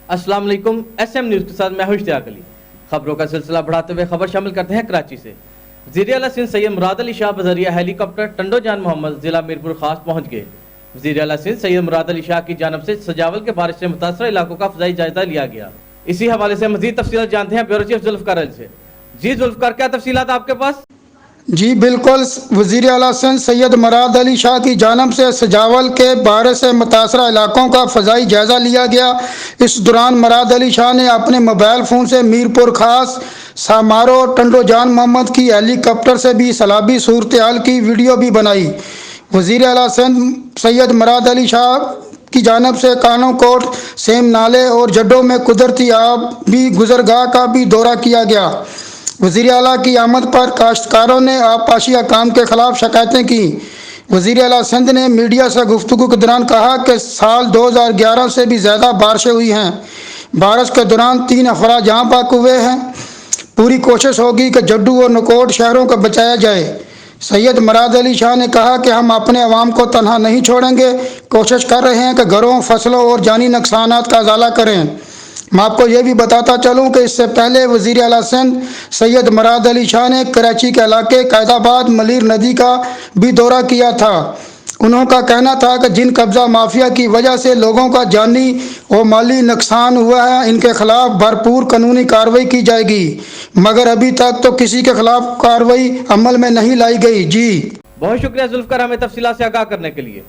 अस्सलाम वालेकुम। SM news के साथ मैं हूं इश्तियाक अली। खबरों का सिलसिला बढ़ाते हुए खबर शामिल करते हैं कराची से। वज़ीर आला सिंध सैयद मुराद अली शाह बज़रिया हेलीकॉप्टर टंडो जान मोहम्मद जिला मीरपुर खास पहुंच गए। वज़ीर आला सिंध सैयद मुराद अली शाह की जानब से सजावल के बारिश से मुतासर इलाकों का फ़ज़ाई जायजा लिया गया। इसी हवाले से मज़ीद तफसीलात जानते हैं ब्यूरो चीफ जुल्फ़िकार अली से। जी जुल्फ़िकार, क्या तफसीलात आपके पास? जी बिल्कुल, वज़ीर आला सिंध सैयद मुराद अली शाह की जानब से सजावल के बारिश से मुतासरा इलाकों का फ़ज़ाई जायज़ा लिया गया। इस दौरान मुराद अली शाह ने अपने मोबाइल फ़ोन से मीरपुर खास समारो टंडो जान मोहम्मद की हेलीकॉप्टर से भी सैलाबी सूरत हाल की वीडियो भी बनाई। वज़ीर आला सिंध सैयद मुराद अली शाह की जानब से कानों कोट, सेम नाले और जड्डों में कुदरती आबी गुजरगाह का भी दौरा किया गया। वज़ीर आला की आमद पर काश्तकारों ने आबपाशी काम के खिलाफ शिकायतें की। वज़ीर आला सिंध ने मीडिया से गुफ्तगू के दौरान कहा कि साल 2011 से भी ज़्यादा बारिशें हुई हैं। बारिश के दौरान 3 अफराद जहाँ पाक हुए हैं। पूरी कोशिश होगी कि जड्डू और नकोट शहरों को बचाया जाए। सैयद मुराद अली शाह ने कहा कि हम अपने अवाम को तनहा नहीं छोड़ेंगे, कोशिश कर रहे हैं कि घरों, फसलों और जानी नुकसानात का इजाला करें। मैं आपको ये भी बताता चलूँ कि इससे पहले वज़ीर आला सिंध सैयद मुराद अली शाह ने कराची के इलाके कैदाबाद मलीर नदी का भी दौरा किया था। उन्होंने कहना था कि जिन कब्ज़ा माफिया की वजह से लोगों का जानी और माली नुकसान हुआ है, इनके खिलाफ भरपूर कानूनी कार्रवाई की जाएगी, मगर अभी तक तो किसी के खिलाफ कार्रवाई अमल में नहीं लाई गई। जी बहुत शुक्रिया जुल्फ़िकार, हमें तफसीलात से आगाह करने के लिए।